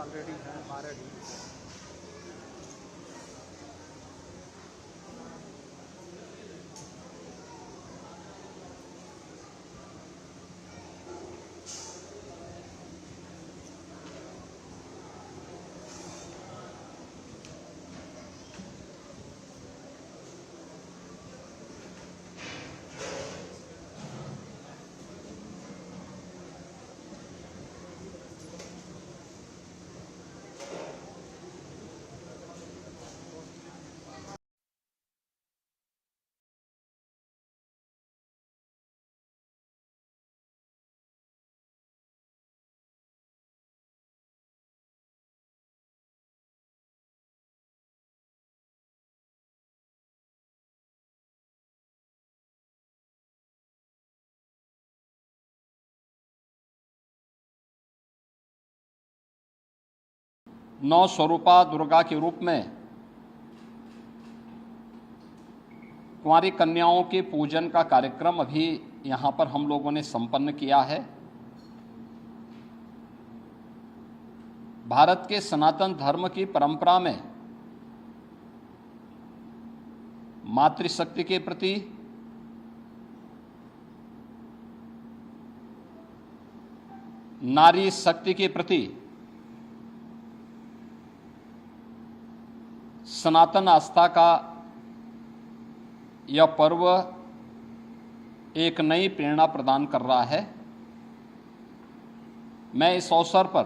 Already है 12 degree. नौ स्वरूपा दुर्गा के रूप में कुंवारी कन्याओं के पूजन का कार्यक्रम अभी यहाँ पर हम लोगों ने संपन्न किया है। भारत के सनातन धर्म की परंपरा में मातृशक्ति के प्रति, नारी शक्ति के प्रति सनातन आस्था का यह पर्व एक नई प्रेरणा प्रदान कर रहा है। मैं इस अवसर पर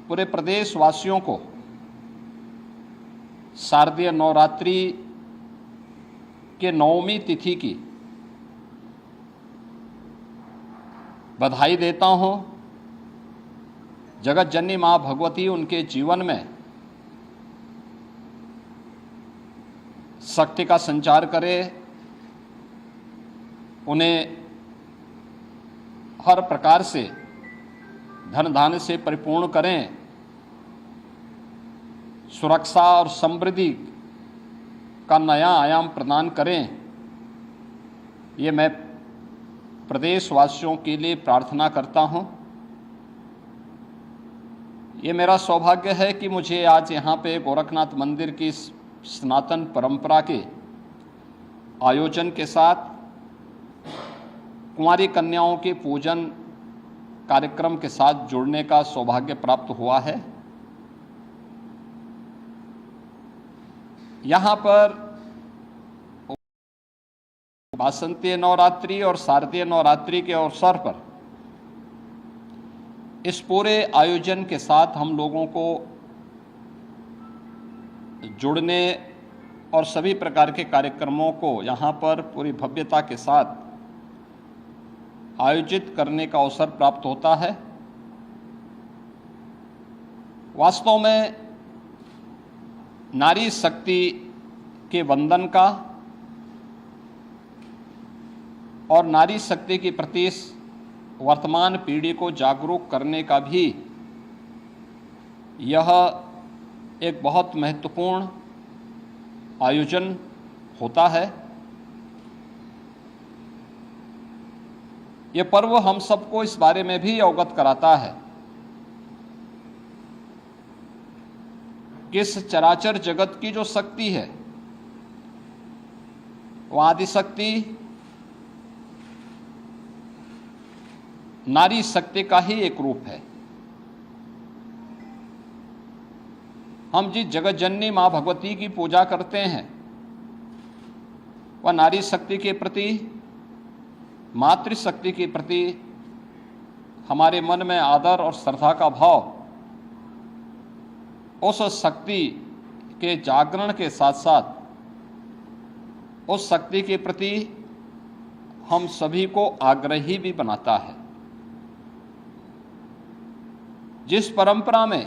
पूरे प्रदेशवासियों को शारदीय नवरात्रि के 9वीं तिथि की बधाई देता हूं। जगत जननी मां भगवती उनके जीवन में शक्ति का संचार करे, उन्हें हर प्रकार से धन धान्य से परिपूर्ण करें, सुरक्षा और समृद्धि का नया आयाम प्रदान करें। ये मैं प्रदेशवासियों के लिए प्रार्थना करता हूं। ये मेरा सौभाग्य है कि मुझे आज यहाँ पे गोरखनाथ मंदिर की सनातन परंपरा के आयोजन के साथ कुंवारी कन्याओं के पूजन कार्यक्रम के साथ जुड़ने का सौभाग्य प्राप्त हुआ है। यहाँ पर वासंतीय नवरात्रि और शारदीय नवरात्रि के अवसर पर इस पूरे आयोजन के साथ हम लोगों को जुड़ने और सभी प्रकार के कार्यक्रमों को यहाँ पर पूरी भव्यता के साथ आयोजित करने का अवसर प्राप्त होता है। वास्तव में नारी शक्ति के वंदन का और नारी शक्ति के प्रति वर्तमान पीढ़ी को जागरूक करने का भी यह एक बहुत महत्वपूर्ण आयोजन होता है। यह पर्व हम सबको इस बारे में भी अवगत कराता है कि इस चराचर जगत की जो शक्ति है वह आदिशक्ति नारी शक्ति का ही एक रूप है। हम जिस जगत जननी मां भगवती की पूजा करते हैं वह नारी शक्ति के प्रति, मातृशक्ति के प्रति हमारे मन में आदर और श्रद्धा का भाव उस शक्ति के जागरण के साथ साथ उस शक्ति के प्रति हम सभी को आग्रही भी बनाता है। जिस परंपरा में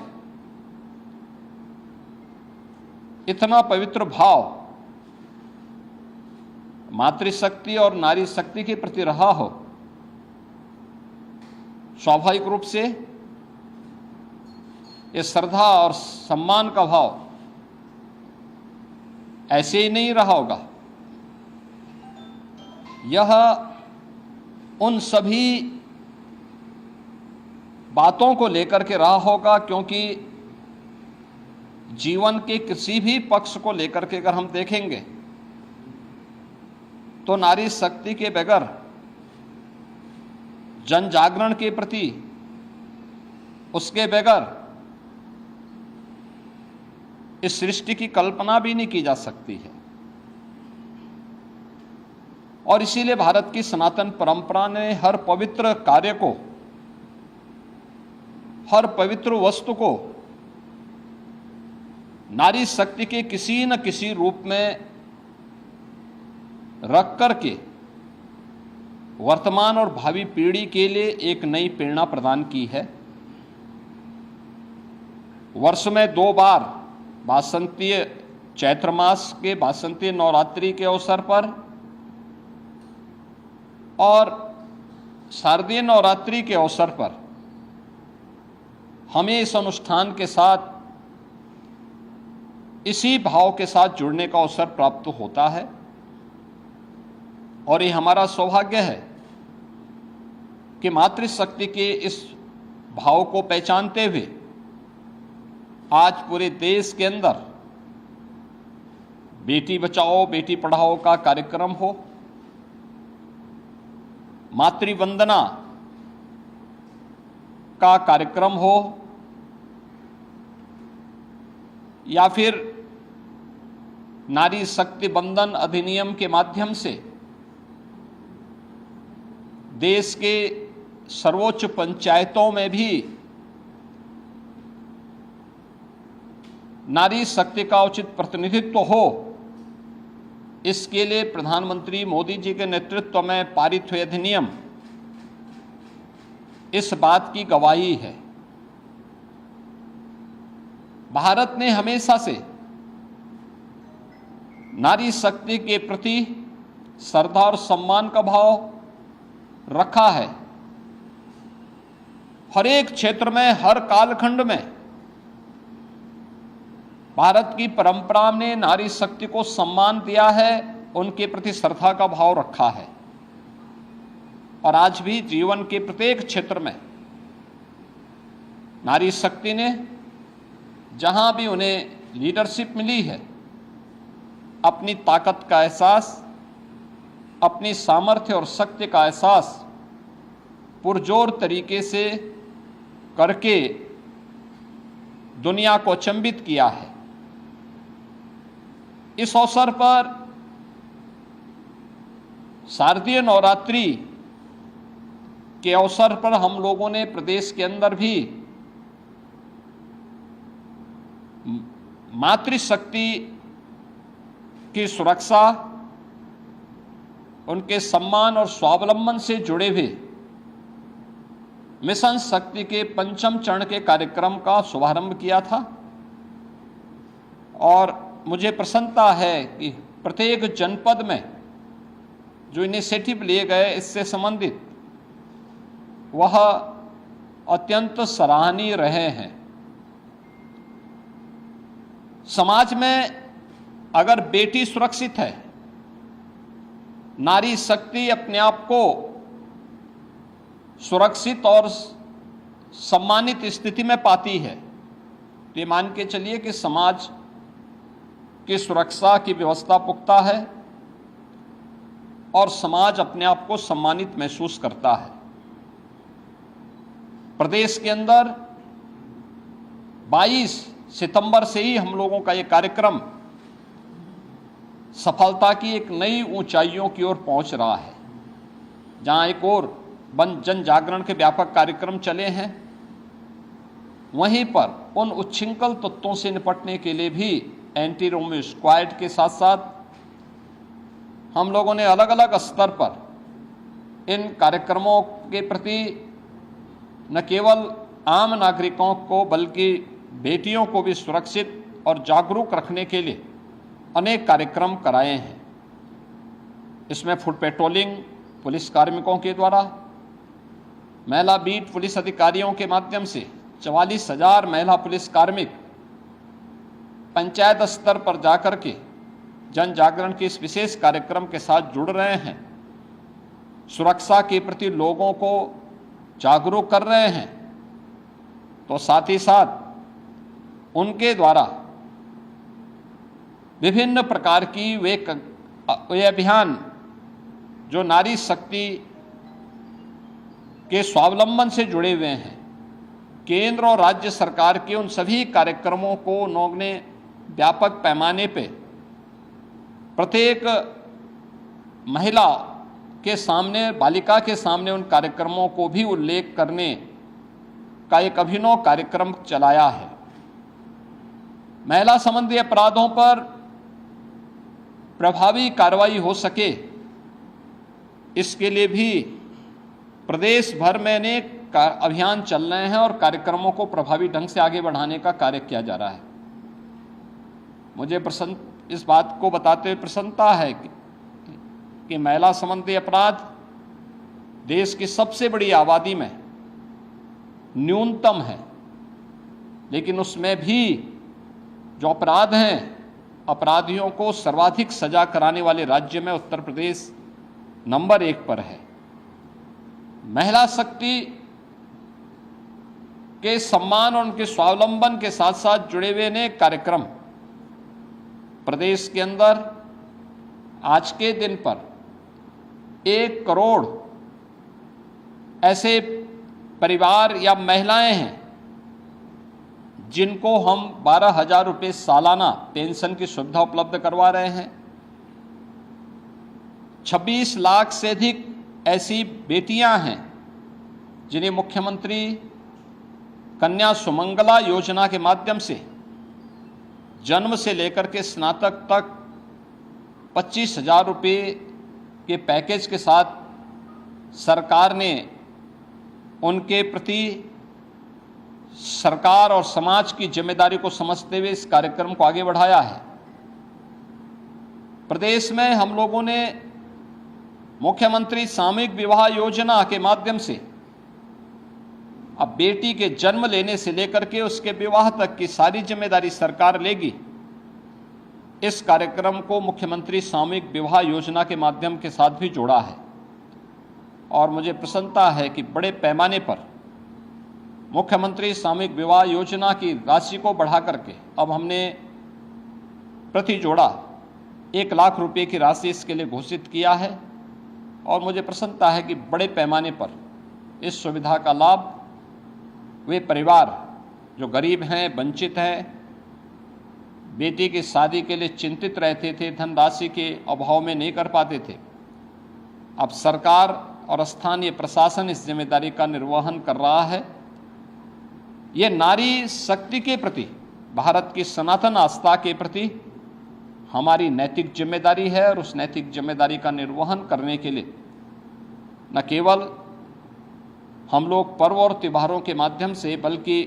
इतना पवित्र भाव मातृशक्ति और नारी शक्ति के प्रति रहा हो, स्वाभाविक रूप से ये श्रद्धा और सम्मान का भाव ऐसे ही नहीं रहा होगा। यह उन सभी बातों को लेकर के रहा होगा, क्योंकि जीवन के किसी भी पक्ष को लेकर के अगर हम देखेंगे तो नारी शक्ति के बगैर जन जागरण के प्रति, उसके बगैर इस सृष्टि की कल्पना भी नहीं की जा सकती है। और इसीलिए भारत की सनातन परंपरा ने हर पवित्र कार्य को, हर पवित्र वस्तु को नारी शक्ति के किसी न किसी रूप में रख करके वर्तमान और भावी पीढ़ी के लिए एक नई प्रेरणा प्रदान की है। वर्ष में 2 बार वासंतीय चैत्र मास के वासंतीय नवरात्रि के अवसर पर और शारदीय नवरात्रि के अवसर पर हमें इस अनुष्ठान के साथ, इसी भाव के साथ जुड़ने का अवसर प्राप्त होता है। और ये हमारा सौभाग्य है कि मातृशक्ति के इस भाव को पहचानते हुए आज पूरे देश के अंदर बेटी बचाओ बेटी पढ़ाओ का कार्यक्रम हो, मातृवंदना का कार्यक्रम हो, या फिर नारी शक्ति बंधन अधिनियम के माध्यम से देश के सर्वोच्च पंचायतों में भी नारी शक्ति का उचित प्रतिनिधित्व हो, इसके लिए प्रधानमंत्री मोदी जी के नेतृत्व में पारित हुए अधिनियम इस बात की गवाही है। भारत ने हमेशा से नारी शक्ति के प्रति श्रद्धा और सम्मान का भाव रखा है। हर एक क्षेत्र में, हर कालखंड में भारत की परंपरा ने नारी शक्ति को सम्मान दिया है, उनके प्रति श्रद्धा का भाव रखा है। और आज भी जीवन के प्रत्येक क्षेत्र में नारी शक्ति ने, जहां भी उन्हें लीडरशिप मिली है, अपनी ताकत का एहसास, अपनी सामर्थ्य और शक्ति का एहसास पुरजोर तरीके से करके दुनिया को अचंभित किया है। इस अवसर पर शारदीय नवरात्रि के अवसर पर हम लोगों ने प्रदेश के अंदर भी मातृशक्ति की सुरक्षा, उनके सम्मान और स्वावलंबन से जुड़े हुए मिशन शक्ति के 5वें चरण के कार्यक्रम का शुभारंभ किया था। और मुझे प्रसन्नता है कि प्रत्येक जनपद में जो इनिशिएटिव लिए गए इससे संबंधित, वह अत्यंत सराहनीय रहे हैं। समाज में अगर बेटी सुरक्षित है, नारी शक्ति अपने आप को सुरक्षित और सम्मानित स्थिति में पाती है, तो ये मान के चलिए कि समाज की सुरक्षा की व्यवस्था पुख्ता है और समाज अपने आप को सम्मानित महसूस करता है। प्रदेश के अंदर 22 सितंबर से ही हम लोगों का ये कार्यक्रम सफलता की एक नई ऊंचाइयों की ओर पहुंच रहा है। जहां एक और जन जागरण के व्यापक कार्यक्रम चले हैं, वहीं पर उन उच्छृंखल तत्वों से निपटने के लिए भी एंटी रोमियो स्क्वाड के साथ साथ हम लोगों ने अलग अलग स्तर पर इन कार्यक्रमों के प्रति न केवल आम नागरिकों को बल्कि बेटियों को भी सुरक्षित और जागरूक रखने के लिए अनेक कार्यक्रम कराए हैं। इसमें फुट पेट्रोलिंग पुलिस कार्मिकों के द्वारा, महिला बीट पुलिस अधिकारियों के माध्यम से 44,000 महिला पुलिस कार्मिक पंचायत स्तर पर जाकर के जन जागरण के इस विशेष कार्यक्रम के साथ जुड़ रहे हैं, सुरक्षा के प्रति लोगों को जागरूक कर रहे हैं तो साथ ही साथ उनके द्वारा विभिन्न प्रकार की वे अभियान जो नारी शक्ति के स्वावलंबन से जुड़े हुए हैं, केंद्र और राज्य सरकार के उन सभी कार्यक्रमों को उन्होंने व्यापक पैमाने पे प्रत्येक महिला के सामने, बालिका के सामने उन कार्यक्रमों को भी उल्लेख करने का एक अभिनव कार्यक्रम चलाया है। महिला संबंधी अपराधों पर प्रभावी कार्रवाई हो सके, इसके लिए भी प्रदेश भर में अनेक अभियान चल रहे हैं और कार्यक्रमों को प्रभावी ढंग से आगे बढ़ाने का कार्य किया जा रहा है। मुझे इस बात को बताते हुए प्रसन्नता है कि महिला संबंधी अपराध देश की सबसे बड़ी आबादी में न्यूनतम है, लेकिन उसमें भी जो अपराध हैं, अपराधियों को सर्वाधिक सजा कराने वाले राज्य में उत्तर प्रदेश नंबर 1 पर है। महिला शक्ति के सम्मान और उनके स्वावलंबन के साथ साथ जुड़े हुए अनेक कार्यक्रम प्रदेश के अंदर आज के दिन पर 1 करोड़ ऐसे परिवार या महिलाएं हैं जिनको हम 12,000 रुपये सालाना पेंशन की सुविधा उपलब्ध करवा रहे हैं। 26 लाख से अधिक ऐसी बेटियां हैं जिन्हें मुख्यमंत्री कन्या सुमंगला योजना के माध्यम से जन्म से लेकर के स्नातक तक 25,000 रुपये के पैकेज के साथ सरकार ने उनके प्रति सरकार और समाज की जिम्मेदारी को समझते हुए इस कार्यक्रम को आगे बढ़ाया है। प्रदेश में हम लोगों ने मुख्यमंत्री सामूहिक विवाह योजना के माध्यम से अब बेटी के जन्म लेने से लेकर के उसके विवाह तक की सारी जिम्मेदारी सरकार लेगी। इस कार्यक्रम को मुख्यमंत्री सामूहिक विवाह योजना के माध्यम के साथ भी जोड़ा है और मुझे प्रसन्नता है कि बड़े पैमाने पर मुख्यमंत्री सामूहिक विवाह योजना की राशि को बढ़ा करके अब हमने प्रति जोड़ा 1 लाख रुपए की राशि इसके लिए घोषित किया है और मुझे प्रसन्नता है कि बड़े पैमाने पर इस सुविधा का लाभ वे परिवार जो गरीब हैं, वंचित हैं, बेटी की शादी के लिए चिंतित रहते थे, धनराशि के अभाव में नहीं कर पाते थे, अब सरकार और स्थानीय प्रशासन इस जिम्मेदारी का निर्वहन कर रहा है। ये नारी शक्ति के प्रति, भारत की सनातन आस्था के प्रति हमारी नैतिक जिम्मेदारी है और उस नैतिक जिम्मेदारी का निर्वहन करने के लिए न केवल हम लोग पर्व और त्योहारों के माध्यम से बल्कि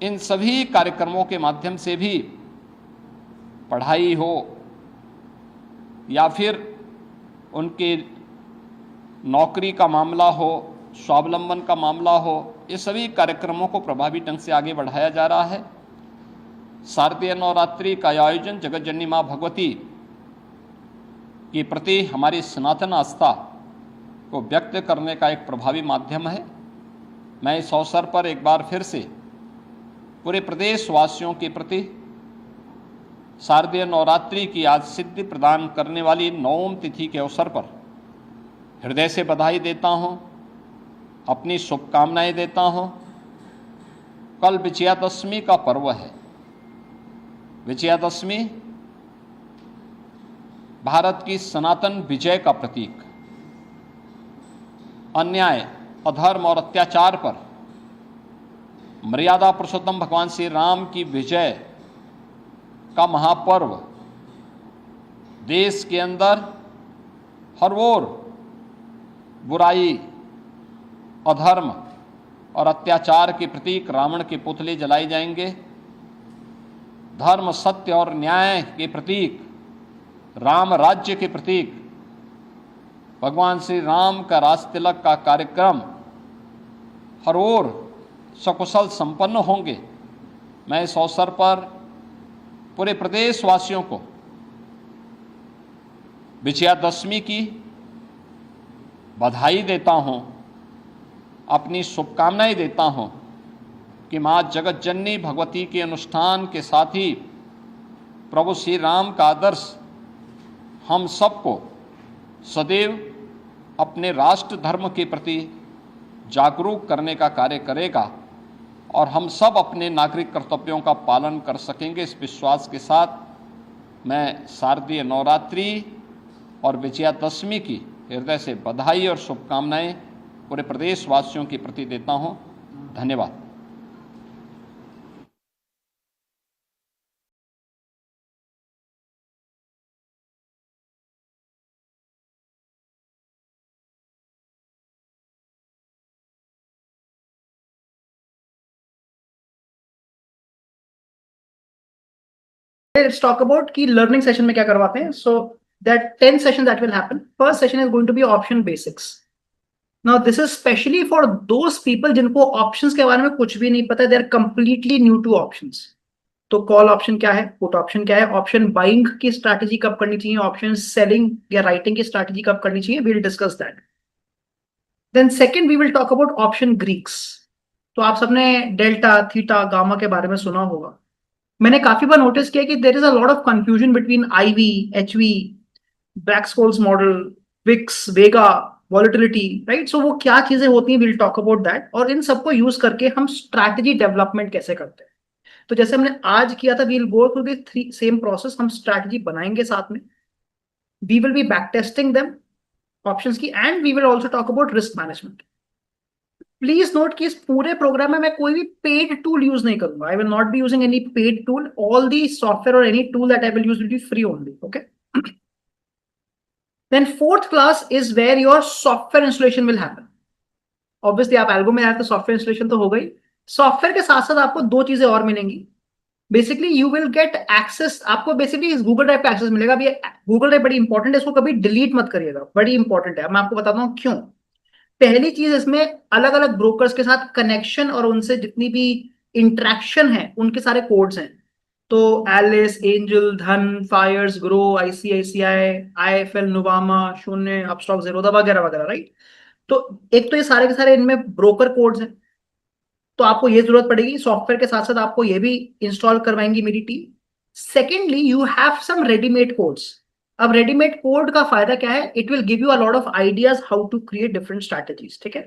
इन सभी कार्यक्रमों के माध्यम से भी पढ़ाई हो या फिर उनके नौकरी का मामला हो, स्वावलंबन का मामला हो, ये सभी कार्यक्रमों को प्रभावी ढंग से आगे बढ़ाया जा रहा है। शारदीय नवरात्रि का आयोजन जगत जननी माँ भगवती के प्रति हमारी सनातन आस्था को व्यक्त करने का एक प्रभावी माध्यम है। मैं इस अवसर पर एक बार फिर से पूरे प्रदेश वासियों के प्रति शारदीय नवरात्रि की आज सिद्धि प्रदान करने वाली 9वीं तिथि के अवसर पर हृदय से बधाई देता हूँ, अपनी शुभकामनाएं देता हूँ। कल विजयादशमी का पर्व है। विजयादशमी भारत की सनातन विजय का प्रतीक, अन्याय, अधर्म और अत्याचार पर मर्यादा पुरुषोत्तम भगवान श्री राम की विजय का महापर्व देश के अंदर हर ओर बुराई, अधर्म और अत्याचार के प्रतीक रावण के पुतले जलाए जाएंगे। धर्म, सत्य और न्याय के प्रतीक, राम राज्य के प्रतीक भगवान श्री राम का राज तिलक का कार्यक्रम हर ओर सकुशल संपन्न होंगे। मैं इस अवसर पर पूरे प्रदेशवासियों को विजयादशमी की बधाई देता हूँ, अपनी शुभकामनाएं देता हूँ कि माँ जगत जननी भगवती के अनुष्ठान के साथ ही प्रभु श्री राम का आदर्श हम सबको सदैव अपने राष्ट्र धर्म के प्रति जागरूक करने का कार्य करेगा और हम सब अपने नागरिक कर्तव्यों का पालन कर सकेंगे। इस विश्वास के साथ मैं शारदीय नवरात्रि और विजयादशमी की हृदय से बधाई और शुभकामनाएं पूरे प्रदेशवासियों के प्रति देता हूं। धन्यवाद। Let's talk about की learning session में क्या करवाते हैं. So that 10 session that will happen. First session is going to be option basics. Now this is specially for those people जिनको options के बारे में कुछ भी नहीं पता. They are completely new to options. तो call option क्या है, put option क्या है, option buying की strategy कब करनी चाहिए, option selling या writing की strategy कब करनी चाहिए. We'll discuss that. Then second we will talk about option Greeks. तो आप सबने डेल्टा, थीटा, गामा के बारे में सुना होगा. मैंने काफी बार नोटिस किया कि there is a lot of confusion between IV, HV, Black Scholes model, VIX, vega, volatility, right. So वो क्या चीजें होती हैं, विल टॉक अबाउट दैट. और इन सबको यूज करके हम स्ट्रैटेजी डेवलपमेंट कैसे करते हैं. तो जैसे हमने आज किया था, we'll go through the three same process. हम स्ट्रैटेजी बनाएंगे साथ में, we will be back testing them options की, and we will also talk about risk management. Please note कि इस पूरे प्रोग्राम में मैं कोई भी पेड टूल यूज नहीं करूंगा. I will not be using any paid tool. All the software और any tool that I will use will be free only. Okay. Then fourth class is where your software installation will happen. Obviously आप algo में आए तो software installation तो हो गई. Software के साथ साथ आपको दो चीजें और मिलेंगी. Basically you will get access. आपको बेसिकली इस गूगल ड्राइव का एक्सेस मिलेगा. अब ये गूगल ड्राइव बड़ी इंपॉर्टेंट है, इसको कभी डिलीट मत करिएगा. बड़ी इंपॉर्टेंट है. मैं आपको बताता हूँ क्यों. पहली चीज, इसमें अलग अलग ब्रोकर्स के साथ कनेक्शन और उनसे जितनी भी इंटरेक्शन है उनके सारे कोड्स हैं. तो Alice, Angel, Dhan, Fyers, Groww, ICICI, IIFL, Nuvama, Shoonya, Upstox, Zerodha वगैरह वगैरह, राइट. तो एक तो ये सारे के सारे इनमें ब्रोकर कोड्स हैं. तो आपको ये जरूरत पड़ेगी. सॉफ्टवेयर के साथ साथ आपको ये भी इंस्टॉल करवाएंगी मेरी टीम. Secondly you have some readymade codes. अब रेडीमेड कोड का फायदा क्या है, it will give you a lot of ideas how to create different strategies. ठीक है.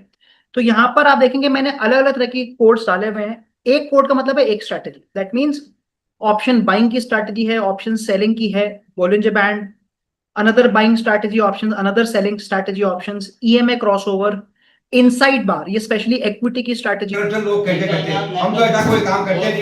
तो यहां पर आप देखेंगे मैंने अलग अलग तरह की कोड्स डाले हुए हैं. एक कोड का मतलब है एक strategy. That means option buying की स्ट्रैटेजी है, ऑप्शन सेलिंग की है, Bollinger band, another buying strategy options, another selling strategy options, EMA crossover, inside bar, ये स्पेशली इक्विटी की स्ट्रैटेजी. लोग कैसे करते हैं, हम तो ऐसा कोई काम करते हैं.